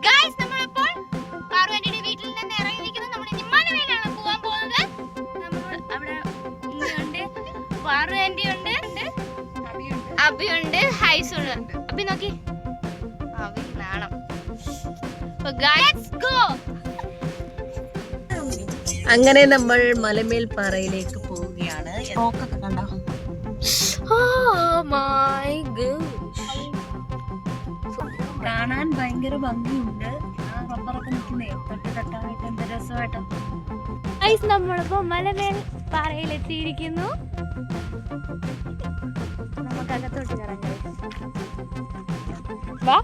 Guys നമ്മളിപ്പോൾ പാർവതിയുടെ വീട്ടിൽ നിന്ന് ഇറങ്ങിയിരിക്കുന്നു. നമ്മൾ ഇനി മലമേലാണ് പോകാൻ പോകുന്നത്. നമ്മൾ അവിടെ ഉണ്ട്, പാർവതി ഉണ്ട്, അഭിയുണ്ട്, ഹൈസുണ്ട്. അഭി നോക്കി, അഭി നാണം. Let's go. അങ്ങനെ നമ്മൾ മലമേൽ പാറയിലേക്ക് പോവുകയാണ്. റോക്കൊക്കെ കണ്ടോ? Oh my god. കാണാൻ ഭയങ്കര ഭംഗിയുണ്ട്. ആ റബ്ബറൊക്കെ നിൽക്കുന്നേ തട്ടായിട്ട് എന്ത് രസമായിട്ട്. ഗയ്സ് നമ്മളിപ്പോ മലമേൽ പാറയിലെത്തിയിരിക്കുന്നു. നമുക്ക് അകത്തോട്ട് കയറാം. വാ.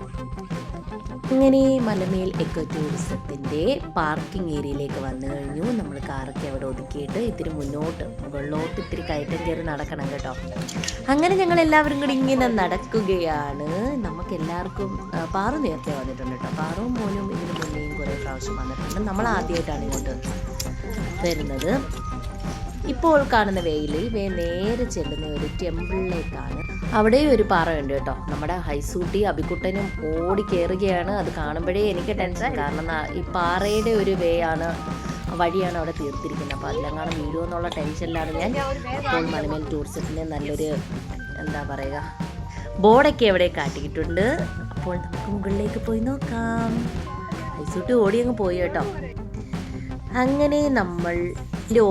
അങ്ങനെ മലമേൽ എക്കോ ടൂറിസത്തിന്റെ പാർക്കിംഗ് ഏരിയയിലേക്ക് വന്നു കഴിഞ്ഞു. നമ്മൾ കാറൊക്കെ അവിടെ ഒതുക്കിയിട്ട് ഇത്തിരി മുകളിലോട്ട് ഇത്തിരി കയറ്റം കയറി നടക്കണം കേട്ടോ. അങ്ങനെ ഞങ്ങൾ എല്ലാവരും കൂടി ഇങ്ങനെ നടക്കുകയാണ്. നമുക്ക് എല്ലാവർക്കും പാറു നേരത്തെ വന്നിട്ടുണ്ട് കേട്ടോ. പാറും മോനും ഇതിന് മുന്നേയും കുറേ പ്രാവശ്യം വന്നിട്ടുണ്ട്. നമ്മൾ ആദ്യമായിട്ടാണ് ഇങ്ങോട്ട് വരുന്നത്. ഇപ്പോൾ കാണുന്ന വേയിൽ നേരെ ചെല്ലുന്ന ഒരു ടെമ്പിളിലേക്കാണ്. അവിടെയും ഒരു പാറയുണ്ട് കേട്ടോ. നമ്മുടെ ഹൈസൂട്ടി അബിക്കുട്ടനും ഓടി കയറുകയാണ്. അത് കാണുമ്പോഴേ എനിക്ക് ടെൻഷൻ. കാരണം ഈ പാറയുടെ ഒരു വഴിയാണ് അവിടെ തീർത്തിരിക്കുന്നത്. അപ്പോൾ അതിലെങ്ങാനും വീഴുമോ എന്നുള്ള ടെൻഷനിലാണ് ഞാൻ. ഇപ്പോൾ മലമേൽ ടൂറിസത്തിന് നല്ലൊരു എന്താ പറയുക ബോർഡൊക്കെ എവിടെ കാട്ടിയിട്ടുണ്ട്. അപ്പോൾ നമുക്ക് മുകളിലേക്ക് പോയി നോക്കാം. ഹൈസൂട്ടി ഓടി അങ്ങ് പോയി കേട്ടോ. അങ്ങനെ നമ്മൾ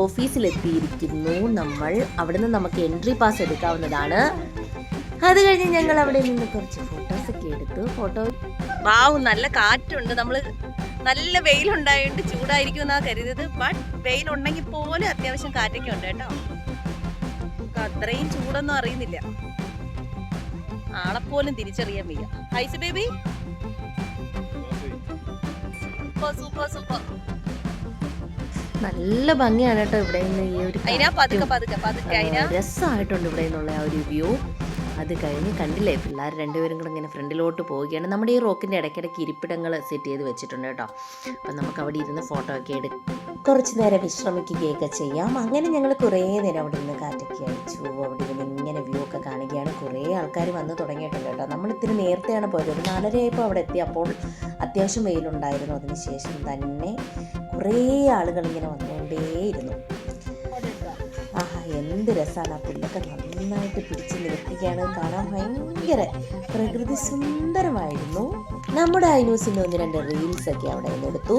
ഓഫീസിലെത്തിയിരിക്കുന്നു. നമ്മൾ അവിടുന്ന് നമുക്ക് എൻട്രി പാസ് എടുക്കാവുന്നതാണ്. അത് കഴിഞ്ഞ് ഞങ്ങൾ അവിടെ നിന്ന് കുറച്ച് ഫോട്ടോസൊക്കെ എടുത്തു. നല്ല കാറ്റുണ്ട്. നമ്മൾ നല്ല വെയിലുണ്ടായിട്ട് ചൂടായിരിക്കും എന്നാ കരുതിയത്. ബട്ട് വെയിലുണ്ടെങ്കിൽ പോലും അത്യാവശ്യം കാറ്റൊക്കെ ഉണ്ട് കേട്ടോ. അത്രയും ചൂടൊന്നും അറിയുന്നില്ല. ആളെപ്പോലും തിരിച്ചറിയാൻ വയ്യ. ഹൈസ് ബേബി സൂപ്പർ സൂപ്പർ. നല്ല ഭംഗിയാണ് കേട്ടോ ഇവിടെ നിന്ന്. ഈ ഒരു രസമായിട്ടുണ്ട് ഇവിടെ നിന്നുള്ള ആ ഒരു വ്യൂ. അത് കഴിഞ്ഞ് കണ്ടില്ലേ പിള്ളേർ രണ്ടുപേരും കൂടെ ഇങ്ങനെ ഫ്രണ്ടിലോട്ട് പോവുകയാണ്. നമ്മുടെ ഈ റോക്കിൻ്റെ ഇടയ്ക്കിടയ്ക്ക് ഇരിപ്പിടങ്ങൾ സെറ്റ് ചെയ്ത് വെച്ചിട്ടുണ്ട് കേട്ടോ. അപ്പം നമുക്ക് അവിടെ ഇരുന്ന് ഫോട്ടോ ഒക്കെ എടുക്കും, കുറച്ച് നേരം വിശ്രമിക്കുകയൊക്കെ ചെയ്യാം. അങ്ങനെ ഞങ്ങൾ കുറേ നേരം അവിടെ നിന്ന് കാറ്റൊക്കെ അടിച്ചു. അവിടെ നിന്ന് ഇങ്ങനെ വ്യൂ ഒക്കെ കാണുകയാണ്. കുറേ ആൾക്കാർ വന്ന് തുടങ്ങിയിട്ടുണ്ട് കേട്ടോ. നമ്മൾ ഇത്തിരി നേരത്തെയാണ് പോയത്. ഒരു 4:30 ആയപ്പോൾ അവിടെ എത്തി. അപ്പോൾ അത്യാവശ്യം വെയിലുണ്ടായിരുന്നു. അതിനുശേഷം തന്നെ കുറേ ആളുകൾ ഇങ്ങനെ വന്നുകൊണ്ടേയിരുന്നു. ആഹാ, എന്ത് രസമാണ്. ആ പുല്ലൊക്കെ നന്നായിട്ട് പിടിച്ച് നിർത്തിക്കുകയാണ്. കാണാൻ ഭയങ്കര പ്രകൃതി സുന്ദരമായിരുന്നു. നമ്മുടെ ഐനൂസിൻ്റെ 1-2 റീൽസൊക്കെ അവിടെ നിന്ന് എടുത്തു.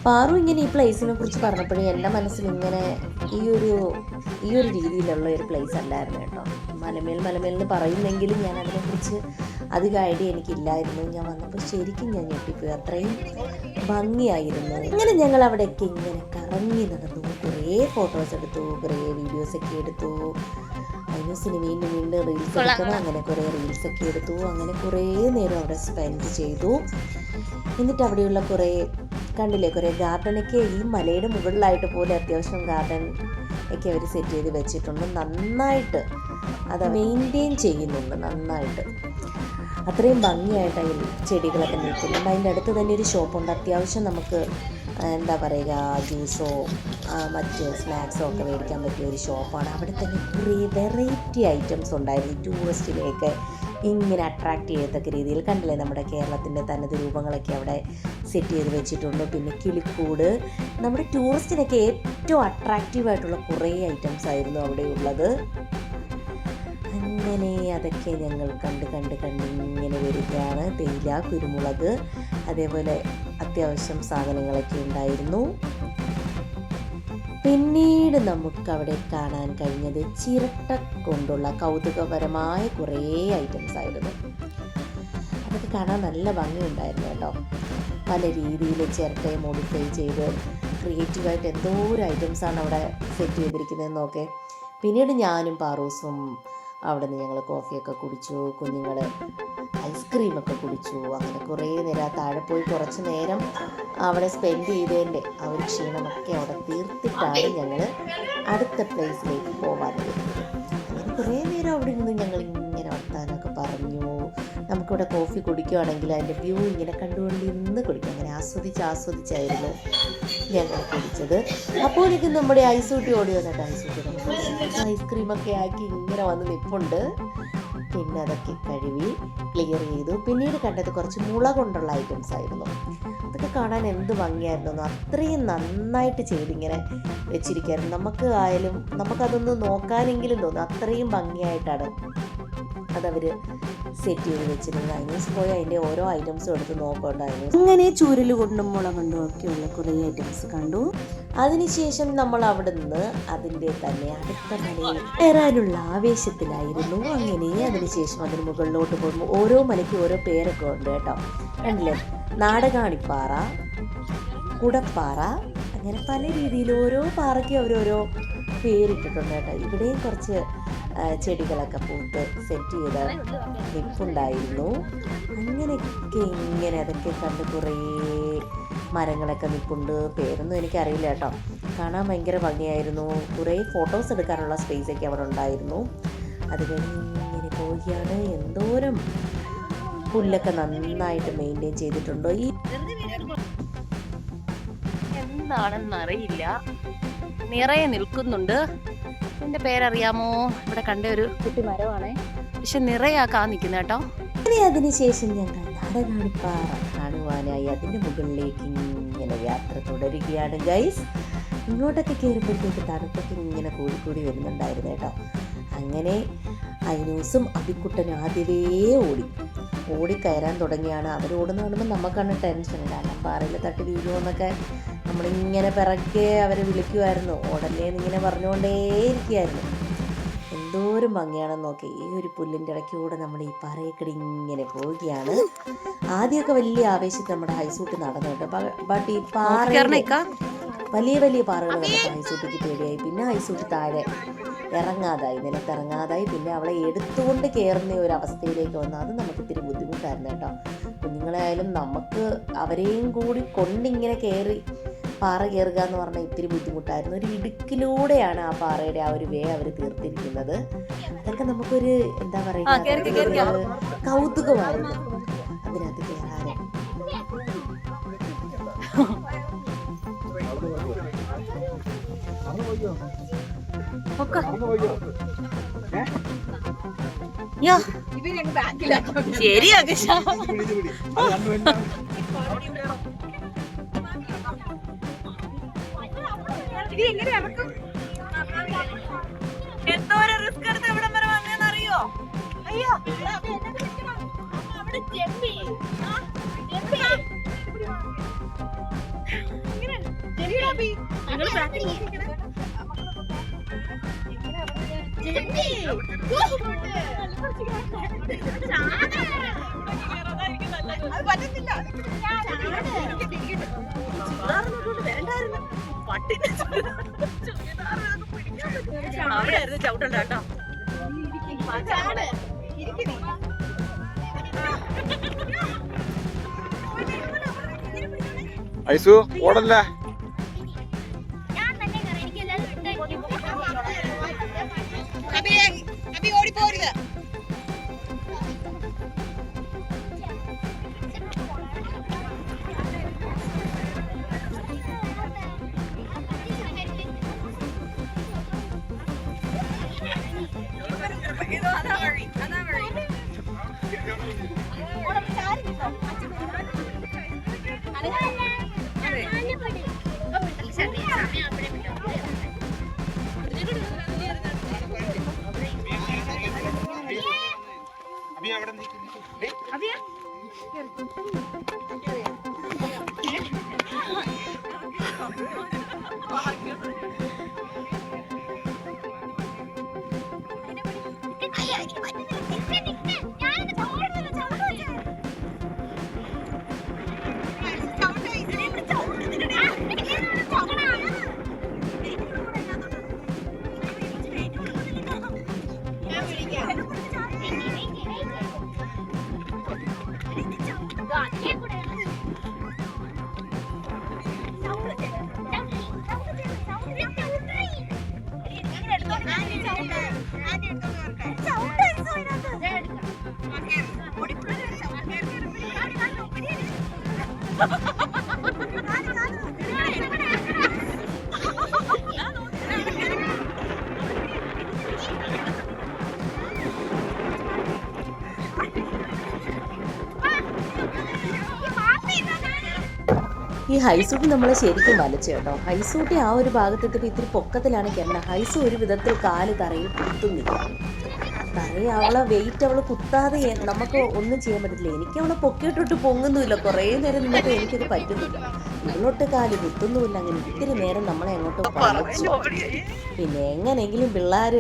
പാറു ഇങ്ങനെ ഈ പ്ലേസിനെ കുറിച്ച് പറഞ്ഞപ്പോഴും എൻ്റെ മനസ്സിൽ ഇങ്ങനെ ഈ ഒരു രീതിയിലുള്ള ഒരു പ്ലേസ് അല്ലായിരുന്നു കേട്ടോ. മലമേൽ എന്ന് പറയുന്നെങ്കിലും ഞാൻ അതിനെക്കുറിച്ച് അധികം ഐഡിയ എനിക്കില്ലായിരുന്നു. ഞാൻ വന്നപ്പോൾ ശരിക്കും ഞാൻ ഞെട്ടിപ്പോയി. അത്രയും ഭംഗിയായിരുന്നു. അങ്ങനെ ഞങ്ങൾ അവിടെയൊക്കെ ഇങ്ങനെ കറങ്ങി നടന്നു. കുറേ ഫോട്ടോസ് എടുത്തു, കുറേ വീഡിയോസൊക്കെ എടുത്തു. ഐനൂസിന് വീണ്ടും റീൽസ് എടുക്കണം. അങ്ങനെ കുറേ റീൽസൊക്കെ എടുത്തു. അങ്ങനെ കുറേ നേരം അവിടെ സ്പെൻഡ് ചെയ്തു. എന്നിട്ട് അവിടെയുള്ള കുറേ കണ്ടില്ലേ കുറേ ഗാർഡനൊക്കെ ഈ മലയുടെ മുകളിലായിട്ട് പോലെ അത്യാവശ്യം ഗാർഡൻ ഒക്കെ അവർ സെറ്റ് ചെയ്ത് വെച്ചിട്ടുണ്ട്. നന്നായിട്ട് അത് മെയിൻറ്റെയിൻ ചെയ്യുന്നുണ്ട്. നന്നായിട്ട് അത്രയും ഭംഗിയായിട്ട് അതിൽ ചെടികളൊക്കെ നിൽക്കുന്നുണ്ട്. അതിൻ്റെ അടുത്ത് തന്നെ ഒരു ഷോപ്പുണ്ട്. അത്യാവശ്യം നമുക്ക് എന്താ പറയുക ജ്യൂസോ മറ്റ് സ്നാക്സോ ഒക്കെ മേടിക്കാൻ പറ്റിയ ഒരു ഷോപ്പാണ്. അവിടെ തന്നെ കുറേ വെറൈറ്റി ഐറ്റംസ് ഉണ്ടായിരുന്നു. ടൂറിസ്റ്റിനെയൊക്കെ ഇങ്ങനെ അട്രാക്റ്റ് ചെയ്യത്തക്ക രീതിയിൽ കണ്ടില്ലേ നമ്മുടെ കേരളത്തിൻ്റെ തനത് രൂപങ്ങളൊക്കെ അവിടെ സെറ്റ് ചെയ്ത് വെച്ചിട്ടുണ്ട്. പിന്നെ കിളിക്കൂട്, നമ്മുടെ ടൂറിസ്റ്റിനൊക്കെ ഏറ്റവും അട്രാക്റ്റീവായിട്ടുള്ള കുറേ ഐറ്റംസ് ആയിരുന്നു അവിടെ ഉള്ളത്. അങ്ങനെ അതൊക്കെ ഞങ്ങൾ കണ്ട് ഇങ്ങനെ വരികയാണ്. തേയില, കുരുമുളക്, അതേപോലെ അത്യാവശ്യം സാധനങ്ങളൊക്കെ ഉണ്ടായിരുന്നു. പിന്നീട് നമുക്കവിടെ കാണാൻ കഴിഞ്ഞത് ചിരട്ട കൊണ്ടുള്ള കൗതുകപരമായ കുറേ ഐറ്റംസ് ആയിരുന്നു. അതൊക്കെ കാണാൻ നല്ല ഭംഗിയുണ്ടായിരുന്നു കേട്ടോ. പല രീതിയിൽ ചിരട്ടയെ മോഡിഫൈ ചെയ്ത് ക്രിയേറ്റീവായിട്ട് എന്തോ ഒരു ഐറ്റംസാണ് അവിടെ സെറ്റ് ചെയ്തിരിക്കുന്നതെന്നൊക്കെ. പിന്നീട് ഞാനും പാറൂസും അവിടെ നിന്ന് ഞങ്ങൾ കോഫിയൊക്കെ കുടിച്ചു. കുഞ്ഞുങ്ങൾ ഐസ്ക്രീമൊക്കെ കുടിച്ചു. അങ്ങനെ കുറേ നേരം താഴെ പോയി കുറച്ച് നേരം അവിടെ സ്പെൻഡ് ചെയ്തതിൻ്റെ ആ ഒരു ക്ഷീണമൊക്കെ അവിടെ തീർത്തിട്ടാണ് ഞങ്ങൾ അടുത്ത പ്ലേസിലേക്ക് പോകാൻ പറ്റുന്നത്. അങ്ങനെ കുറേ നേരം അവിടെ നിന്ന് ഞങ്ങൾ ഇങ്ങനെ വർത്താനമൊക്കെ പറഞ്ഞു. നമുക്കിവിടെ കോഫി കുടിക്കുകയാണെങ്കിൽ അതിൻ്റെ വ്യൂ ഇങ്ങനെ കണ്ടുകൊണ്ടിരുന്ന് കുടിക്കാം. അങ്ങനെ ആസ്വദിച്ചായിരുന്നു. ഞങ്ങൾ കുടിച്ചത്. അപ്പോഴേക്കും നമ്മുടെ ഐസൂട്ടി ഓടി വന്നിട്ട് ഐസൂട്ടി നമുക്ക് ഐസ്ക്രീമൊക്കെ ആക്കി ഇങ്ങനെ വന്ന് നിൽപ്പുണ്ട്. പിന്നെ അതൊക്കെ കഴുകി ക്ലിയർ ചെയ്തു. പിന്നീട് കണ്ടത് കുറച്ച് മുള കൊണ്ടുള്ള ഐറ്റംസ് ആയിരുന്നു. അതൊക്കെ കാണാൻ എന്ത് ഭംഗിയായിരുന്നു. അത്രയും നന്നായിട്ട് ചെയ്തിങ്ങനെ വെച്ചിരിക്കുകയായിരുന്നു. നമുക്ക് ആയാലും നമുക്കതൊന്ന് നോക്കാനെങ്കിലും തോന്നും, അത്രയും ഭംഗിയായിട്ടാണ് അതവർ സെറ്റ് ചെയ്ത് വെച്ചിരുന്നത്. ഐനൂസ് പോയി അതിൻ്റെ ഓരോ ഐറ്റംസും എടുത്ത് നോക്കണ്ടായിരുന്നു. അങ്ങനെ ചൂരൽ കൊണ്ടും മുള കൊണ്ടും ഒക്കെയുള്ള കുറേ ഐറ്റംസ് കണ്ടു. അതിനുശേഷം നമ്മൾ അവിടെ നിന്ന് അതിൻ്റെ തന്നെ അടുത്ത മലയിൽ കയറാനുള്ള ആവേശത്തിലായിരുന്നു. അങ്ങനെ അതിനുശേഷം അതിന് മുകളിലോട്ട് പോകുമ്പോൾ ഓരോ മലയ്ക്ക് ഓരോ പേരൊക്കെ ഉണ്ട് കേട്ടോ. കണ്ടില്ലേ, നാടകാണിപ്പാറ, കുടപ്പാറ, അങ്ങനെ പല രീതിയിൽ ഓരോ പാറയ്ക്കും അവരോരോ പേരിട്ടിട്ടുണ്ട് കേട്ടോ. ഇവിടെയും കുറച്ച് ചെടികളൊക്കെ പൂത്ത് സെറ്റ് ചെയ്ത നിൽപ്പുണ്ടായിരുന്നു. അങ്ങനെയൊക്കെ ഇങ്ങനെ അതൊക്കെ കണ്ട് കുറേ മരങ്ങളൊക്കെ നിൽപ്പുണ്ട്. പേരൊന്നും എനിക്കറിയില്ല കേട്ടോ. കാണാൻ ഭയങ്കര ഭംഗിയായിരുന്നു. കുറേ ഫോട്ടോസ് എടുക്കാനുള്ള സ്പേസൊക്കെ അവിടെ ഉണ്ടായിരുന്നു. അത് കഴിഞ്ഞ് ഇങ്ങനെ പോവുകയാണ്. എന്തോരം പുല്ലൊക്കെ നന്നായിട്ട് മെയിൻറ്റെയിൻ ചെയ്തിട്ടുണ്ടോ. ഈ എന്താണെന്നറിയില്ല, നിറയെ നിൽക്കുന്നുണ്ട്. എൻ്റെ പേരറിയാമോ? ഇവിടെ കണ്ട ഒരു കുട്ടി മരമാണേ, പക്ഷെ നിറയാക്കാ നിൽക്കുന്ന കേട്ടോ. അങ്ങനെ അതിനുശേഷം ഞങ്ങൾ നാടകാണിപ്പാറ കാണുവാനായി അതിൻ്റെ മുകളിലേക്ക് ഇങ്ങനെ യാത്ര തുടരുകയാണ് ഗൈസ്. ഇങ്ങോട്ടൊക്കെ കയറുമ്പോഴത്തേക്ക് തണുപ്പൊക്കെ ഇങ്ങനെ കൂടിക്കൂടി വരുന്നുണ്ടായിരുന്നു കേട്ടോ. അങ്ങനെ ഐനൂസും അബിക്കുട്ടനും ആദ്യമേ ഓടിക്കയറാൻ തുടങ്ങിയാണ്. അവരോടുന്ന് കാണുമ്പോൾ നമുക്കാണ് ടെൻഷൻ. കാരണം പാറയിൽ തട്ടി വീഴുമെന്നൊക്കെ നമ്മളിങ്ങനെ പിറക്കെ അവരെ വിളിക്കുമായിരുന്നു. ഓടല്ലേന്ന് ഇങ്ങനെ പറഞ്ഞുകൊണ്ടേയിരിക്കുകയായിരുന്നു. എന്തോരം ഭംഗിയാണെന്ന് നോക്കി. ഈ ഒരു പുല്ലിൻ്റെ ഇടയ്ക്കൂടെ നമ്മൾ ഈ പാറയക്കടി ഇങ്ങനെ പോവുകയാണ്. ആദ്യമൊക്കെ വലിയ ആവേശത്തിൽ നമ്മുടെ ഹൈസൂട്ട് നടന്നു കേട്ടോ. ബട്ട് ഈ പാറ വലിയ പാറകൾ കണ്ടപ്പോൾ ഹൈസൂട്ടിക്ക് പേടിയായി. പിന്നെ ഹൈസൂട്ട് താഴെ നിലത്തിറങ്ങാതായി. പിന്നെ അവളെ എടുത്തുകൊണ്ട് കയറുന്ന ഒരു അവസ്ഥയിലേക്ക് വന്നു. അത് നമുക്ക് ഇത്തിരി ബുദ്ധിമുട്ടായിരുന്നു കേട്ടോ. കുഞ്ഞുങ്ങളായാലും നമുക്ക് അവരെയും കൂടി കൊണ്ടിങ്ങനെ പാറ കയറുക എന്ന് പറഞ്ഞാൽ ഇത്തിരി ബുദ്ധിമുട്ടായിരുന്നു. ഒരു ഇടുക്കിലൂടെയാണ് ആ പാറയുടെ ആ ഒരു വേ അവർ തീർത്തിരിക്കുന്നത്. അതൊക്കെ നമുക്കൊരു എന്താ പറയുക, കൗതുകമായിരുന്നു അതിനകത്ത് കയറാൻ. ശരിയാ. എന്തോരം റിസ്ക് എടുത്ത് ഇവിടെ വരെ വന്നേന്നറിയോ? അയ്യോ, അവിടെയായിരുന്നു ചവിട്ടണ്ട കേട്ടോ. ഐസു ഓടല്ലേ? ഓടിപ്പോരുത്. ഈ ഹൈസൂട്ടി നമ്മളെ ശരിക്കും വലിച്ചു കേട്ടോ. ഹൈസൂട്ടി ആ ഒരു ഭാഗത്തെത്തിയപ്പോൾ ഇത്തിരി പൊക്കത്തിലാണ് കയറേണ്ടത്. ഹൈസു ഒരു വിധത്തിൽ കാല് തറയിൽ കുത്തുന്നില്ല. തറയിൽ അവളെ വെയിറ്റ് അവൾ കുത്താതെ നമുക്ക് ഒന്നും ചെയ്യാൻ പറ്റില്ല. എനിക്ക് അവളെ പൊക്കിയിട്ടിട്ട് പൊങ്ങുന്നുമില്ല. കുറേ നേരം നിന്നിട്ട് എനിക്കത് പറ്റുന്നില്ല. ഇവളോട്ട് കാല് കുത്തുന്നുമില്ല. അങ്ങനെ ഇത്തിരി നേരം നമ്മളെ അങ്ങോട്ട് വലിച്ചു. പിന്നെ എങ്ങനെയെങ്കിലും പിള്ളേർ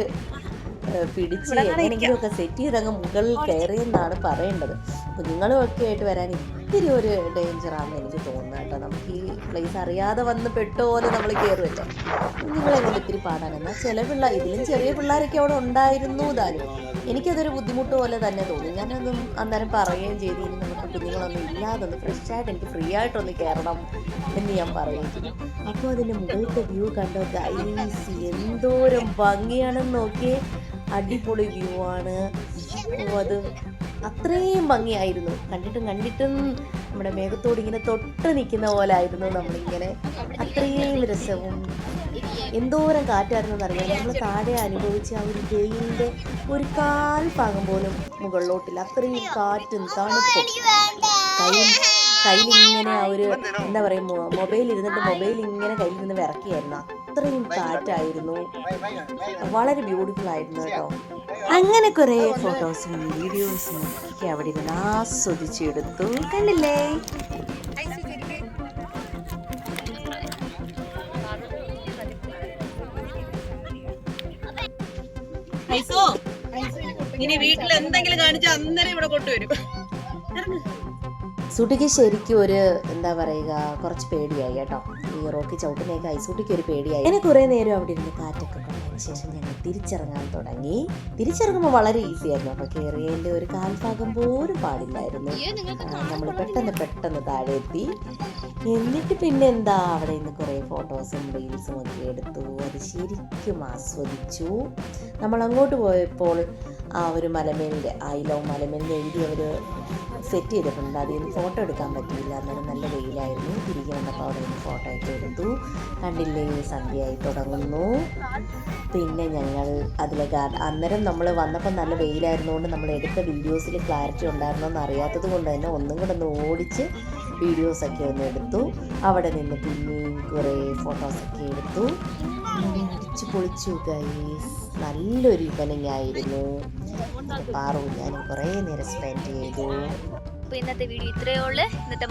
പിടിച്ച് എങ്ങനെയെങ്കിലും ഒക്കെ സെറ്റ് ചെയ്തങ്ങ് മുകളിൽ കയറിയെന്നാണ് പറയേണ്ടത്. കുഞ്ഞുങ്ങളും ഒക്കെ ആയിട്ട് വരാൻ ഇത്തിരി ഒരു ഡേഞ്ചറാണെന്ന് എനിക്ക് തോന്നുന്നത് കേട്ടോ. നമുക്ക് ഈ പ്ലേസ് അറിയാതെ വന്ന് പെട്ടുപോലെ നമ്മൾ കയറുമല്ലോ. കുഞ്ഞുങ്ങളെ കൊണ്ട് ഇത്തിരി പാടാണ്. എന്നാൽ ചില ഇതിലും ചെറിയ പിള്ളേരൊക്കെ അവിടെ ഉണ്ടായിരുന്നു താനും. എനിക്കതൊരു ബുദ്ധിമുട്ട് പോലെ തന്നെ തോന്നി. ഞാനതും അന്നേരം പറയുകയും ചെയ്തു, ഇനി നമുക്ക് കുഞ്ഞുങ്ങളൊന്നും ഇല്ലാതൊന്ന് ഫ്രഷായിട്ട് എനിക്ക് ഫ്രീ ആയിട്ടൊന്ന് കയറണം എന്ന് ഞാൻ പറയുകയും ചെയ്തു. അപ്പോൾ അതിൻ്റെ മുകളിലത്തെ വ്യൂ കണ്ടോ ഗൈസ്, എന്തോരം ഭംഗിയാണെന്ന് നോക്കിയേ. അടിപൊളി വ്യൂ ആണ്. അത് അത്രയും ഭംഗിയായിരുന്നു. കണ്ടിട്ടും നമ്മുടെ മേഘത്തോട് ഇങ്ങനെ തൊട്ട് നിൽക്കുന്ന പോലെ ആയിരുന്നു. നമ്മളിങ്ങനെ അത്രയും രസവും എന്തോരം കാറ്റായിരുന്നു എന്നറിയാം. നമ്മൾ താഴെ അനുഭവിച്ച ആ ഒരു വെയിലിൻ്റെ ഒരു കാൽ ഭാഗം പോലും മുകളിലോട്ടില്ല. അത്രയും കാറ്റും തണുപ്പും. കയ്യിലിങ്ങനെ ആ ഒരു എന്താ പറയുക, മൊബൈൽ ഇരുന്നിട്ട് മൊബൈൽ ഇങ്ങനെ കയ്യിൽ നിന്ന് വിറക്കിയായിരുന്നു. അത്രയും കാറ്റായിരുന്നു. വളരെ ബ്യൂട്ടിഫുൾ ആയിരുന്നു കേട്ടോ. അങ്ങനെ കുറേ ഫോട്ടോസും വീഡിയോസും ഒക്കെ അവിടെ ഇരുന്ന് ആസ്വദിച്ചെടുത്തു. കണ്ടില്ലേ? ഇനി വീട്ടിൽ എന്തെങ്കിലും കാണിച്ചാൽ അന്നേരം ഇവിടെ കൊണ്ടുവരും. ഐസൂട്ടിക്ക് ശരിക്കും ഒരു എന്താ പറയുക, കുറച്ച് പേടിയായി കേട്ടോ. ഈ റോക്കി ചവിട്ടുന്നേക്ക് ഐസൂട്ടിക്ക് ഒരു പേടിയായി. അങ്ങനെ കുറേ നേരം അവിടെ ഇരുന്ന് കാറ്റൊക്കെ കൊണ്ടതിന് ശേഷം ഞങ്ങൾ തിരിച്ചിറങ്ങാൻ തുടങ്ങി. തിരിച്ചിറങ്ങുമ്പോൾ വളരെ ഈസി ആയിരുന്നു കേട്ടോ. കയറിയതിൻ്റെ ഒരു കാൽഭാഗം പോലും പാടില്ലായിരുന്നു. നമ്മൾ പെട്ടെന്ന് താഴെ എത്തി. എന്നിട്ട് പിന്നെ എന്താ അവിടെ നിന്ന് കുറേ ഫോട്ടോസും റീൽസും ഒക്കെ എടുത്തു. അത് ശരിക്കും ആസ്വദിച്ചു. നമ്മൾ അങ്ങോട്ട് പോയപ്പോൾ ആ ഒരു മലമേലിൻ്റെ ഐ ലവ് മലമേലിൻ്റെ എഴുതി അവർ സെറ്റ് ചെയ്തിട്ടുണ്ട്. അതിൽ നിന്ന് ഫോട്ടോ എടുക്കാൻ പറ്റിയില്ല. അന്നേരം നല്ല വെയിലായിരുന്നു. തിരികെ വന്നപ്പോൾ അവിടെ നിന്ന് ഫോട്ടോ ഒക്കെ എടുത്തു. കണ്ടില്ലേ, സന്ധ്യയായി തുടങ്ങുന്നു. പിന്നെ ഞങ്ങൾ അന്നേരം നമ്മൾ വന്നപ്പോൾ നല്ല വെയിലായിരുന്നുകൊണ്ട് നമ്മൾ എടുത്ത വീഡിയോസിൽ ക്ലാരിറ്റി ഉണ്ടായിരുന്നോന്ന് അറിയാത്തത് കൊണ്ട് തന്നെ ഒന്നും കൂടെ ഒന്ന് ഓടിച്ച് വീഡിയോസൊക്കെ ഒന്ന് എടുത്തു. അവിടെ നിന്ന് പിന്നെയും കുറേ ഫോട്ടോസൊക്കെ എടുത്തു. അടിച്ചു പൊളിച്ചു ഗൈസ്. നല്ലൊരു ഈവനിങ് ആയിരുന്നു. പാറു ഞാനും കുറേ നേരം സ്പെൻഡ് ചെയ്തു. അപ്പോൾ ഇന്നത്തെ വീഡിയോ ഇത്രയേ ഉള്ളൂ. ഇന്നത്തെ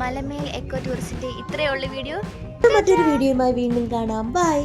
മലമേൽ എക്കോ ടൂറിസ്റ്റിൻ്റെ ഇത്രയേ ഉള്ളൂ വീഡിയോ. മറ്റൊരു വീഡിയോയുമായി വീണ്ടും കാണാം. ബൈ.